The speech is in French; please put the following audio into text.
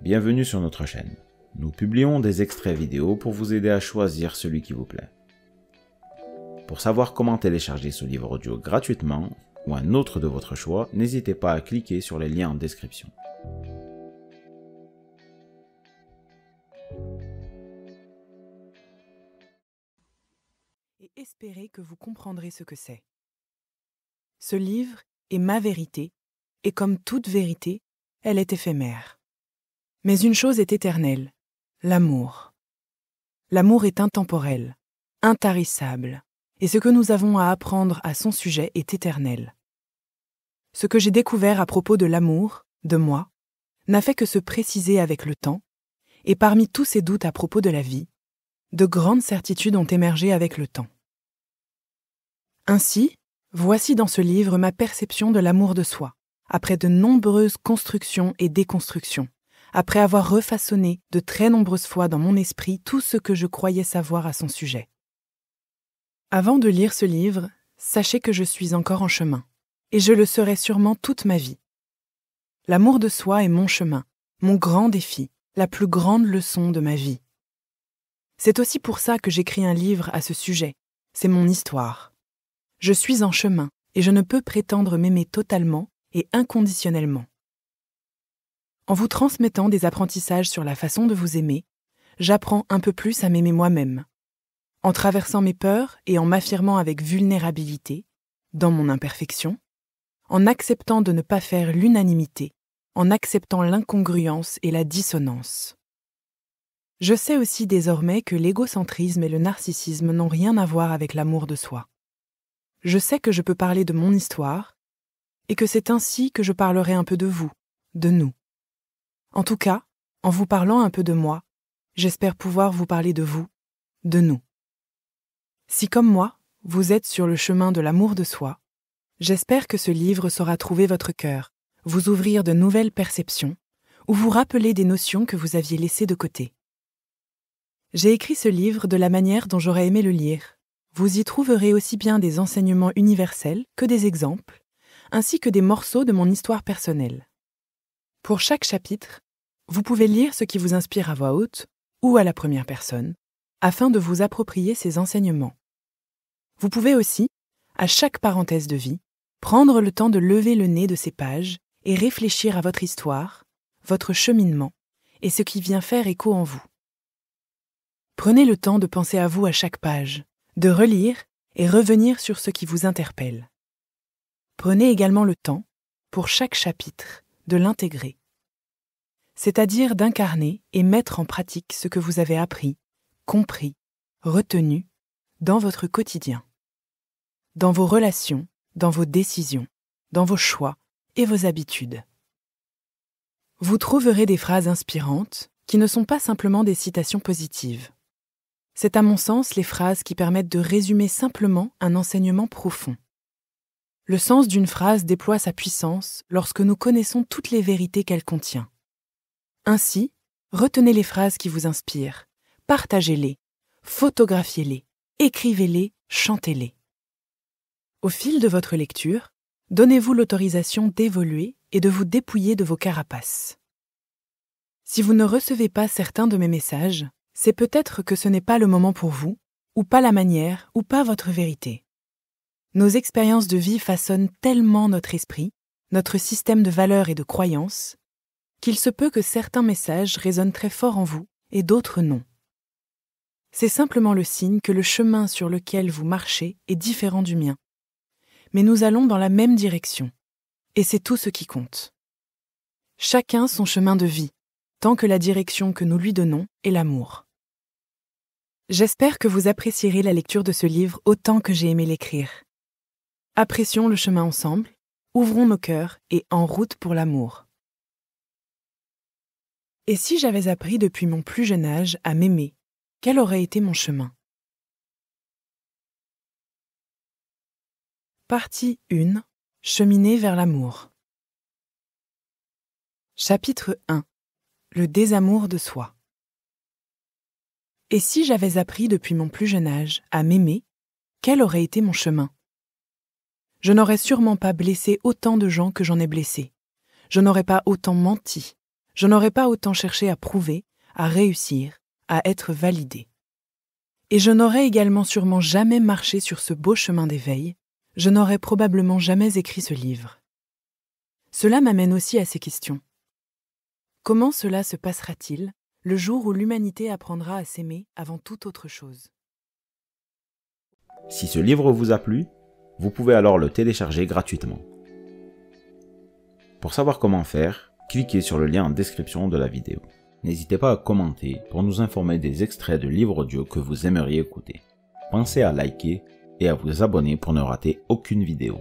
bienvenue sur notre chaîne. Nous publions des extraits vidéo pour vous aider à choisir celui qui vous plaît. Pour savoir comment télécharger ce livre audio gratuitement, ou un autre de votre choix, n'hésitez pas à cliquer sur les liens en description. Et espérez que vous comprendrez ce que c'est. Ce livre est ma vérité, et comme toute vérité, elle est éphémère. Mais une chose est éternelle, l'amour. L'amour est intemporel, intarissable, et ce que nous avons à apprendre à son sujet est éternel. Ce que j'ai découvert à propos de l'amour, de moi, n'a fait que se préciser avec le temps, et parmi tous ces doutes à propos de la vie, de grandes certitudes ont émergé avec le temps. Ainsi, voici dans ce livre ma perception de l'amour de soi, après de nombreuses constructions et déconstructions, après avoir refaçonné de très nombreuses fois dans mon esprit tout ce que je croyais savoir à son sujet. Avant de lire ce livre, sachez que je suis encore en chemin, et je le serai sûrement toute ma vie. L'amour de soi est mon chemin, mon grand défi, la plus grande leçon de ma vie. C'est aussi pour ça que j'écris un livre à ce sujet, c'est mon histoire. Je suis en chemin, et je ne peux prétendre m'aimer totalement et inconditionnellement. En vous transmettant des apprentissages sur la façon de vous aimer, j'apprends un peu plus à m'aimer moi-même. En traversant mes peurs et en m'affirmant avec vulnérabilité, dans mon imperfection, en acceptant de ne pas faire l'unanimité, en acceptant l'incongruence et la dissonance. Je sais aussi désormais que l'égocentrisme et le narcissisme n'ont rien à voir avec l'amour de soi. Je sais que je peux parler de mon histoire, et que c'est ainsi que je parlerai un peu de vous, de nous. En tout cas, en vous parlant un peu de moi, j'espère pouvoir vous parler de vous, de nous. Si comme moi, vous êtes sur le chemin de l'amour de soi, j'espère que ce livre saura trouver votre cœur, vous ouvrir de nouvelles perceptions, ou vous rappeler des notions que vous aviez laissées de côté. J'ai écrit ce livre de la manière dont j'aurais aimé le lire. Vous y trouverez aussi bien des enseignements universels que des exemples, ainsi que des morceaux de mon histoire personnelle. Pour chaque chapitre, vous pouvez lire ce qui vous inspire à voix haute ou à la première personne, afin de vous approprier ces enseignements. Vous pouvez aussi, à chaque parenthèse de vie, prendre le temps de lever le nez de ces pages et réfléchir à votre histoire, votre cheminement et ce qui vient faire écho en vous. Prenez le temps de penser à vous à chaque page, de relire et revenir sur ce qui vous interpelle. Prenez également le temps, pour chaque chapitre, de l'intégrer, c'est-à-dire d'incarner et mettre en pratique ce que vous avez appris, compris, retenu dans votre quotidien, dans vos relations, dans vos décisions, dans vos choix et vos habitudes. Vous trouverez des phrases inspirantes qui ne sont pas simplement des citations positives. C'est à mon sens les phrases qui permettent de résumer simplement un enseignement profond. Le sens d'une phrase déploie sa puissance lorsque nous connaissons toutes les vérités qu'elle contient. Ainsi, retenez les phrases qui vous inspirent, partagez-les, photographiez-les, écrivez-les, chantez-les. Au fil de votre lecture, donnez-vous l'autorisation d'évoluer et de vous dépouiller de vos carapaces. Si vous ne recevez pas certains de mes messages, c'est peut-être que ce n'est pas le moment pour vous, ou pas la manière, ou pas votre vérité. Nos expériences de vie façonnent tellement notre esprit, notre système de valeurs et de croyances, qu'il se peut que certains messages résonnent très fort en vous et d'autres non. C'est simplement le signe que le chemin sur lequel vous marchez est différent du mien. Mais nous allons dans la même direction, et c'est tout ce qui compte. Chacun son chemin de vie, tant que la direction que nous lui donnons est l'amour. J'espère que vous apprécierez la lecture de ce livre autant que j'ai aimé l'écrire. Apprécions le chemin ensemble, ouvrons nos cœurs et en route pour l'amour. Et si j'avais appris depuis mon plus jeune âge à m'aimer, quel aurait été mon chemin? Partie 1. Cheminer vers l'amour. Chapitre 1. Le désamour de soi. Et si j'avais appris depuis mon plus jeune âge à m'aimer, quel aurait été mon chemin? Je n'aurais sûrement pas blessé autant de gens que j'en ai blessés. Je n'aurais pas autant menti. je n'aurais pas autant cherché à prouver, à réussir, à être validé. Et je n'aurais également sûrement jamais marché sur ce beau chemin d'éveil, je n'aurais probablement jamais écrit ce livre. Cela m'amène aussi à ces questions. Comment cela se passera-t-il le jour où l'humanité apprendra à s'aimer avant toute autre chose? Si ce livre vous a plu, vous pouvez alors le télécharger gratuitement. Pour savoir comment faire, cliquez sur le lien en description de la vidéo. N'hésitez pas à commenter pour nous informer des extraits de livres audio que vous aimeriez écouter. Pensez à liker et à vous abonner pour ne rater aucune vidéo.